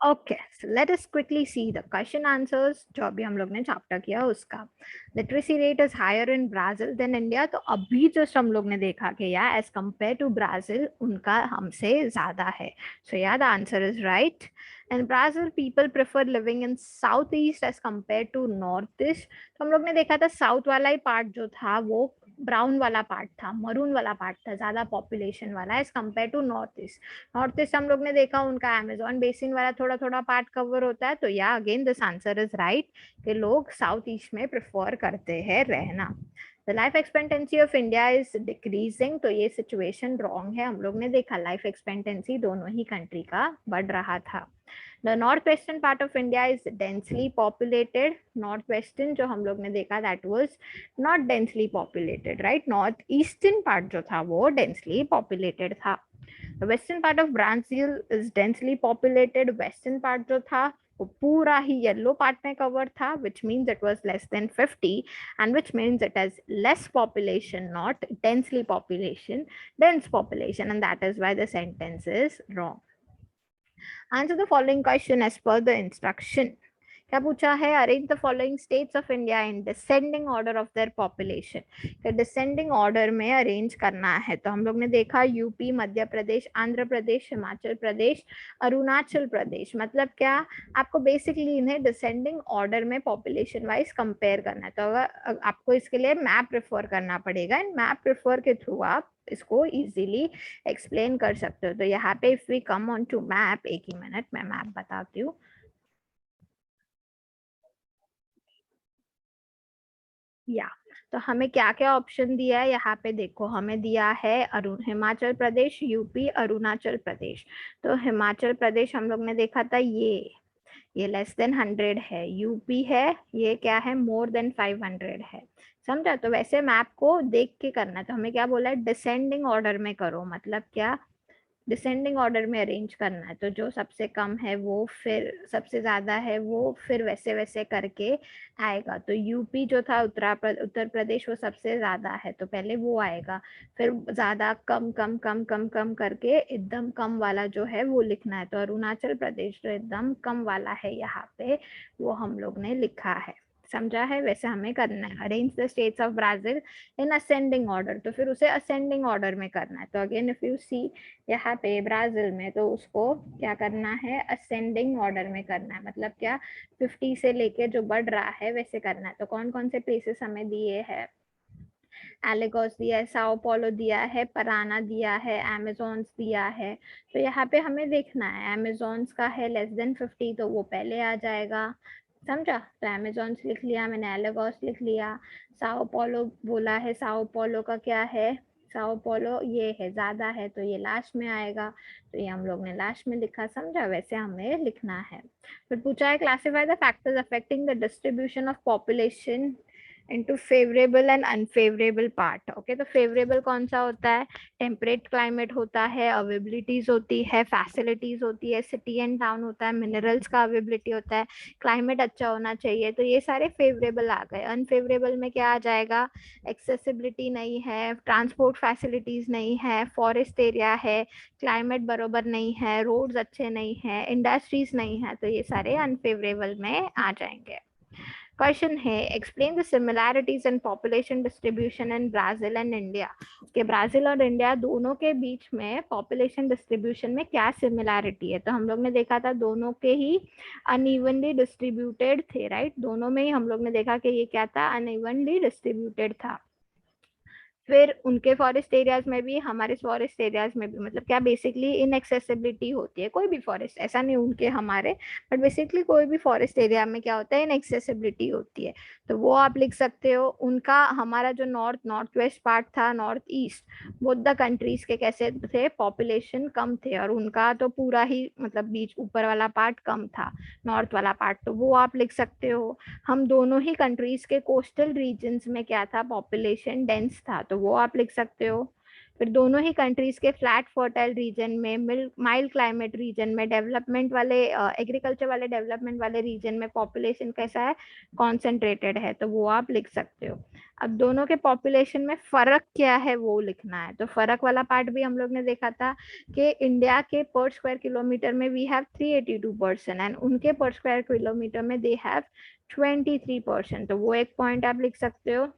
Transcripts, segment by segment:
Okay, let us quickly see the question answers जो अभी हम लोग ने चैप्टर किया उसका। Literacy rate is higher in Brazil than India. तो अभी जस्ट हम लोग ने देखा कि या एज कंपेयर टू ब्राजील उनका हमसे ज्यादा है। सो या the answer is right. In Brazil people prefer living in south east as compare to north east. तो हम लोग ने देखा था साउथ वाला ही पार्ट जो था वो ब्राउन वाला पार्ट था, मरून वाला पार्ट था, ज्यादा पॉपुलेशन वाला as compare to north east. North east हम लोग ने देखा उनका अमेजोन बेसिन वाला थोड़ा थोड़ा पार्ट कवर होता है। तो या again this answer is right कि लोग साउथ ईस्ट में प्रेफर करते हैं रहना। The life expectancy of India is decreasing. तो ये सिचुएशन रॉन्ग है। हम लोग ने देखा लाइफ एक्सपेक्टेंसी दोनों ही कंट्री का बढ़ रहा था। The north western part of India is densely populated. North western जो हम लोग ने देखा that was not densely populated, right. North eastern part जो था वो डेंसली पॉपुलेटेड था। The western part of Brazil is densely populated. Western part जो था वो पूरा ही येलो पार्ट में कवर था, which means it was less than 50 and which means it has less population, not densely population, dense population, and that is why the sentence is wrong. Answer the following question as per the instruction. क्या पूछा है? Arrange the following states of India in descending order of their population. Descending order में arrange करना है। तो हम लोग ने देखा यूपी, मध्य प्रदेश, आंध्र प्रदेश, हिमाचल प्रदेश, अरुणाचल प्रदेश। मतलब क्या, आपको बेसिकली इन्हें डिसेंडिंग ऑर्डर में पॉपुलेशन वाइज कंपेयर करना है। तो अगर आपको इसके लिए मैप प्रेफर करना पड़ेगा। एंड मैप प्रेफर के थ्रू आप इसको इजीली एक्सप्लेन कर सकते हो। तो यहाँ पे if we come on to map, एक ही मिनट मैं मैप बताती हूँ। या तो हमें क्या क्या ऑप्शन दिया है यहाँ पे देखो। हमें दिया है हिमाचल प्रदेश, यूपी, अरुणाचल प्रदेश। तो हिमाचल प्रदेश हम लोग ने देखा था ये लेस देन 100 है। यूपी है, ये क्या है, मोर देन 500 है। समझा? तो वैसे मैप को देख के करना है। तो हमें क्या बोला है, डिसेंडिंग ऑर्डर में करो। मतलब क्या, डिसेंडिंग ऑर्डर में अरेंज करना है। तो जो सबसे कम है वो फिर सबसे ज्यादा है वो फिर वैसे वैसे करके आएगा। तो यूपी जो था उत्तर प्रदेश वो सबसे ज्यादा है तो पहले वो आएगा। फिर ज्यादा कम कम कम कम कम करके एकदम कम वाला जो है वो लिखना है। तो अरुणाचल प्रदेश जो एकदम कम वाला है यहाँ पे वो हम लोग ने लिखा है। समझा है? वैसे हमें करना है arrange the states of Brazil in ascending order. तो फिर उसे असेंडिंग ऑर्डर में करना है। तो अगेन इफ यू सी यहाँ पे ब्राजील में, तो उसको क्या करना है, असेंडिंग ऑर्डर में करना है। मतलब क्या, 50 से लेके जो बढ़ रहा है वैसे करना है। तो कौन कौन से प्लेसेस हमें दिए हैं, एलेगोस दिया है, साओ पोलो दिया है, पराना दिया है, अमेजोन्स दिया है। तो यहाँ पे हमें देखना है अमेजोन्स का है लेस देन 50 तो वो पहले आ जाएगा। समझा? तो अमेजोन्स लिख लिया मैंने, एलेगोस लिख लिया। साओ पोलो बोला है, साओ पोलो का क्या है, साओ पोलो ये है, ज्यादा है तो ये लास्ट में आएगा। तो ये हम लोग ने लास्ट में लिखा। समझा? वैसे हमें लिखना है। फिर पूछा है classify the factors affecting the distribution of population into favourable and unfavourable part. Okay, तो फेवरेबल कौन सा होता है, टेम्परेट क्लाइमेट होता है, अवेबिलिटीज होती है, फैसिलिटीज होती है, सिटी एंड टाउन होता है, मिनरल्स का अवेबिलिटी होता है, क्लाइमेट अच्छा होना चाहिए। तो ये सारे फेवरेबल आ गए। अनफेवरेबल में क्या आ जाएगा, एक्सेसिबिलिटी नहीं है, ट्रांसपोर्ट फैसिलिटीज नहीं है, फॉरेस्ट एरिया है, क्लाइमेट बरोबर नहीं है, रोड्स अच्छे नहीं है, इंडस्ट्रीज नहीं है। तो ये सारे अनफेवरेबल में आ जाएंगे। क्वेश्चन है explain the similarities in population distribution in Brazil and India. कि ब्राजील और इंडिया दोनों के बीच में पॉपुलेशन डिस्ट्रीब्यूशन में क्या सिमिलैरिटी है। तो हम लोग ने देखा था दोनों के ही अनइवनली डिस्ट्रीब्यूटेड थे, राइट। दोनों में ही हम लोग ने देखा कि ये क्या था, अनइवनली डिस्ट्रीब्यूटेड था। फिर उनके फॉरेस्ट एरियाज में भी हमारे फॉरेस्ट एरियाज में भी, मतलब क्या, बेसिकली इनएक्सेसिबिलिटी होती है कोई भी फॉरेस्ट, ऐसा नहीं उनके हमारे, बट बेसिकली कोई भी फॉरेस्ट एरिया में क्या होता है, इनएक्सेसिबिलिटी होती है। तो वो आप लिख सकते हो। उनका हमारा जो नॉर्थ वेस्ट पार्ट था, north east, both the countries के कैसे थे, पॉपुलेशन कम थे। और उनका तो पूरा ही मतलब बीच ऊपर वाला पार्ट कम था, नॉर्थ वाला पार्ट, तो वो आप लिख सकते हो। हम दोनों ही कंट्रीज के कोस्टल रीजन्स में क्या था, पॉपुलेशन डेंस था, तो वो आप लिख सकते हो। फिर दोनों ही कंट्रीज के फ्लैट फर्टाइल रीजन में, माइल्ड क्लाइमेट रीजन में, डेवलपमेंट वाले एग्रीकल्चर वाले डेवलपमेंट वाले रीजन में पॉपुलेशन कैसा है, कॉन्सेंट्रेटेड है, तो वो आप लिख सकते हो। अब दोनों के पॉपुलेशन में फर्क क्या है वो लिखना है। तो फर्क वाला पार्ट भी हम लोग ने देखा था कि इंडिया के पर स्क्वायर किलोमीटर में वी हैव 382 एंड उनके पर स्क्वायर किलोमीटर में दे हैव 23%। तो वो एक पॉइंट आप लिख सकते हो।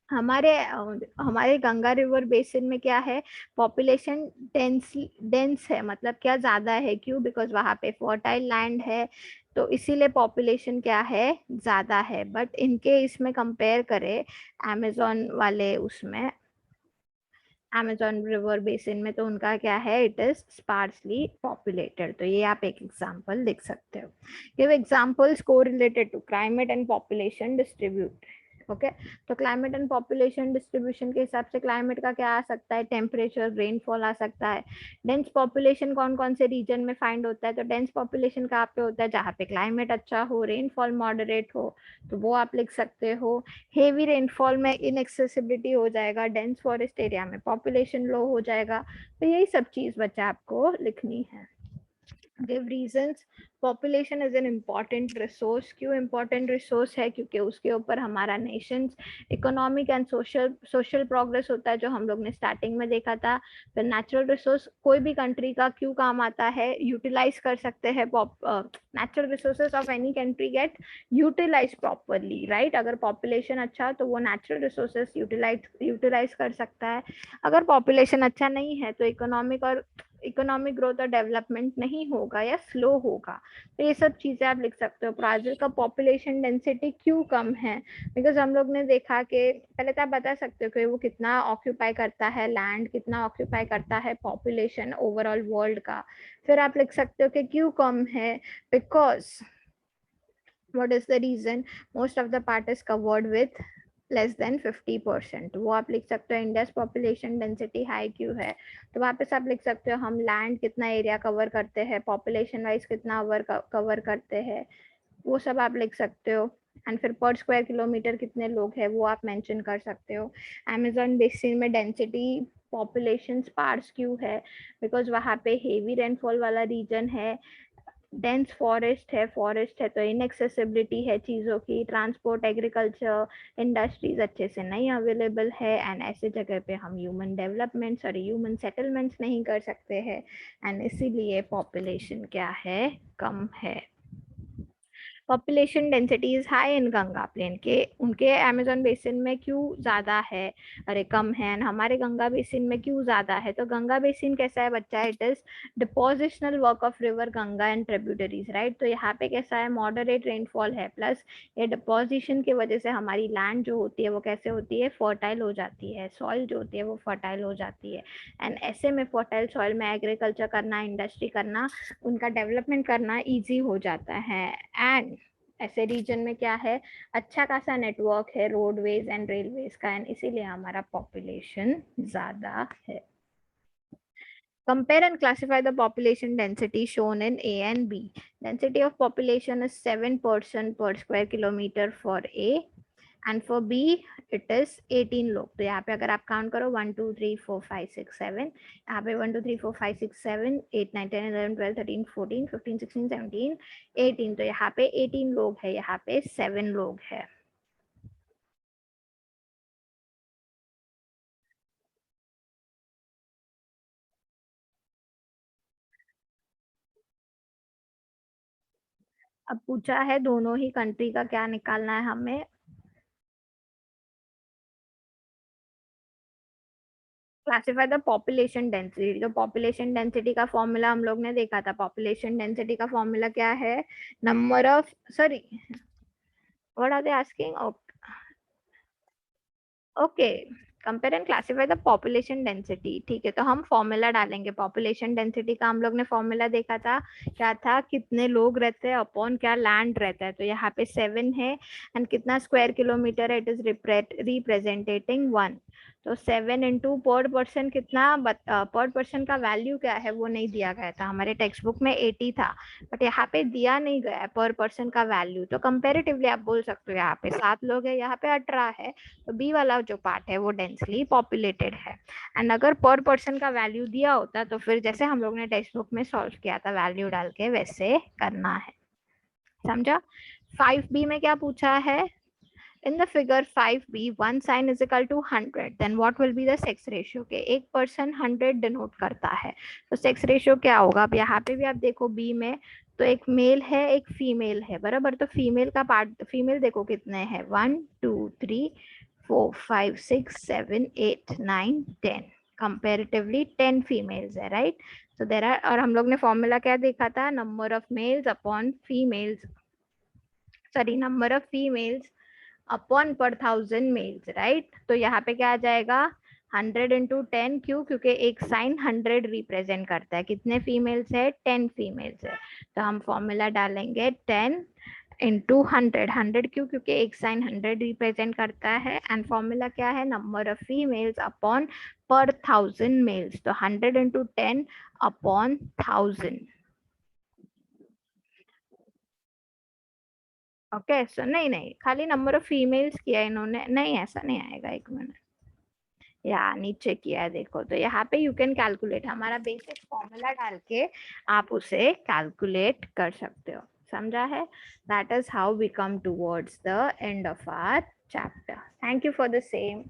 हमारे गंगा रिवर बेसिन में क्या है, पॉपुलेशन डेंस है, मतलब क्या ज्यादा है, क्यों, बिकॉज वहां पे फर्टाइल लैंड है, तो इसीलिए पॉपुलेशन क्या है, ज्यादा है। बट इनके इसमें कंपेयर करें अमेजोन वाले उसमें, अमेजोन रिवर बेसिन में, तो उनका क्या है, इट इज स्पार्सली पॉपुलेटेड। तो ये आप एक एग्जांपल लिख सकते हो। गिव एग्जांपल्स को related to climate and population distribute. Okay, तो क्लाइमेट एंड पॉपुलेशन डिस्ट्रीब्यूशन के हिसाब से क्लाइमेट का क्या आ सकता है, टेम्परेचर, रेनफॉल आ सकता है। डेंस पॉपुलेशन कौन कौन से रीजन में फाइंड होता है, तो डेंस पॉपुलेशन कहाँ पे होता है, जहाँ पे क्लाइमेट अच्छा हो, रेनफॉल मॉडरेट हो, तो वो आप लिख सकते हो। हेवी रेनफॉल में इनएक्सेसिबिलिटी हो जाएगा, डेंस फॉरेस्ट एरिया में पॉपुलेशन लो हो जाएगा। तो यही सब चीज बच्चा आपको लिखनी है। Give reasons, population is an important resource. क्यों इम्पॉर्टेंट रिसोर्स है, क्योंकि उसके ऊपर हमारा Nations economic and social progress होता है, जो हम लोग ने स्टार्टिंग में देखा था। फिर नेचुरल रिसोर्स कोई भी कंट्री का क्यों काम आता है, यूटिलाइज कर सकते हैं, natural resources of any country get utilize properly, right. अगर पॉपुलेशन अच्छा तो वो नेचुरल रिसोर्सेज यूटिलाइज कर सकता है। अगर पॉपुलेशन अच्छा नहीं है तो इकोनॉमिक ग्रोथ और डेवलपमेंट नहीं होगा या स्लो होगा। तो ये सब चीजें आप लिख सकते हो। ब्राजील का पॉपुलेशन डेंसिटी क्यों कम है, बिकॉज हम लोग ने देखा कि पहले तो आप बता सकते हो कि वो कितना ऑक्यूपाई करता है लैंड, कितना ऑक्यूपाई करता है पॉपुलेशन ओवरऑल वर्ल्ड का। फिर आप लिख सकते हो कि क्यों कम है, because what is the reason, most of the part is covered with less than 50%। वो आप लिख सकते हो। इंडिया पॉपुलेशन डेंसिटी हाई क्यों है, तो वापस आप लिख सकते हो हम लैंड कितना एरिया कवर करते हैं, पॉपुलेशन वाइज कितना कवर करते हैं, वो सब आप लिख सकते हो। एंड फिर पर स्क्वायर किलोमीटर कितने लोग हैं वो आप मेंशन कर सकते हो। अमेजोन बेसिन में डेंसिटी पॉपुलेशन स्पार्स क्यों है, बिकॉज वहाँ पे हेवी रेनफॉल वाला रीजन है, डेंस फॉरेस्ट है तो इनएक्सेसिबिलिटी है चीज़ों की, ट्रांसपोर्ट, एग्रीकल्चर, इंडस्ट्रीज अच्छे से नहीं अवेलेबल है, एंड ऐसे जगह पे हम ह्यूमन डेवलपमेंट ह्यूमन सेटलमेंट्स नहीं कर सकते हैं, एंड इसीलिए पॉपुलेशन क्या है, कम है। Population density is high in Ganga plain के, उनके अमेजोन बेसिन में क्यों ज्यादा है, अरे कम है, and हमारे गंगा बेसिन में क्यों ज्यादा है। तो गंगा बेसिन कैसा है बच्चा, it is depositional work of river Ganga and tributaries, right. तो यहाँ पे कैसा है, मॉडरेट रेनफॉल है, प्लस ये डिपोजिशन की वजह से हमारी लैंड जो होती है वो कैसे होती है, फर्टाइल हो जाती है, सॉइल जो होती है वो फर्टाइल हो जाती है, एंड ऐसे में फर्टाइल सॉइल में एग्रीकल्चर करना, इंडस्ट्री करना, उनका डेवलपमेंट करना ईजी हो जाता है। एंड ऐसे रीजन में क्या है, अच्छा खासा नेटवर्क है रोडवेज एंड रेलवेज का, एंड इसीलिए हमारा पॉपुलेशन ज्यादा है। Compare and classify the population density shown in A and B. Density of population is 7% per square kilometer for A, and for B it is 18 लोग। तो यहाँ पे अगर आप काउंट करो 1 2 3 4 5 6 7, यहाँ पे 1 2 3 4 5 6 7 8 9 10 11 12 13 14 15 16 17 18, तो यहाँ पे 18 लोग है, यहाँ पे 7 लोग है। अब पूछा है दोनों ही कंट्री का क्या निकालना है हमें, क्लासिफाई द पॉपुलेशन डेंसिटी। तो पॉपुलेशन डेंसिटी का फॉर्मूला हम लोग ने देखा था, पॉपुलेशन डेंसिटी का फॉर्मूला क्या है, number of, sorry, what are they asking, okay, compare and classify the population density. ठीक है, तो हम फॉर्मूला डालेंगे। पॉपुलेशन डेंसिटी का हम लोग ने फॉर्मूला देखा था, क्या था, कितने लोग रहते हैं अपॉन क्या लैंड रहता है। तो यहाँ पे 7 है, एंड कितना स्क्वायर किलोमीटर है, इट इज रिप्रेजेंटेटिंग 1। तो 7 इंटू पर पर्सन कितना, पर पर्सन का वैल्यू क्या है वो नहीं दिया गया था, हमारे टेक्स्ट बुक में 80 था, बट यहाँ पे दिया नहीं गया है पर पर्सन का वैल्यू। तो कंपेरेटिवली आप बोल सकते हो यहाँ पे 7 लोग है, यहाँ पे 18 है, तो बी वाला जो पार्ट है वो डेंस डेंसली पॉपुलेटेड है। एंड अगर पर पर्सन का वैल्यू दिया होता तो फिर जैसे हम लोग ने टेक्स्ट बुक में सॉल्व किया था वैल्यू डाल के वैसे करना है, समझा। 5b में क्या पूछा है, in the figure 5b one sign is equal to 100 then what will be the sex ratio के एक पर्सन 100 डिनोट करता है तो सेक्स रेशियो क्या होगा। अब यहाँ पे भी आप देखो बी में तो एक मेल है एक फीमेल है बराबर, तो फीमेल का पार्ट, फीमेल देखो कितने हैं 1 2 3 4 5 6 7 8 9 10, कंपेरेटिवली 10 फीमेल्स है राइट। तो देर आर, और हम लोग ने फॉर्मूला क्या देखा था, number of males upon females, sorry number of females upon पर 1000 मेल्स राइट। तो यहाँ पे क्या आ जाएगा 100 इंटू 10, क्यों, क्योंकि एक साइन 100 रिप्रेजेंट करता है, कितने फीमेल्स है 10 फीमेल्स है, तो हम फॉर्मूला डालेंगे 10 इंटू 100, 100 क्यों, क्योंकि एक साइन 100 रिप्रेजेंट करता है, एंड फॉर्मूला क्या है नंबर ऑफ फीमेल्स अपॉन पर 1000 मेल्स, तो 100 इंटू 10 अपॉन 1000। ओके सो नहीं नहीं खाली नंबर ऑफ फीमेल्स किया इन्होंने, नहीं ऐसा नहीं आएगा, एक मिनट, या नीचे किया है देखो, तो यहाँ पे यू कैन कैलकुलेट, हमारा बेसिक फॉर्मूला डाल के आप उसे कैलकुलेट कर सकते हो, समझा है। That is how we come towards the end of our chapter. Thank you for the same.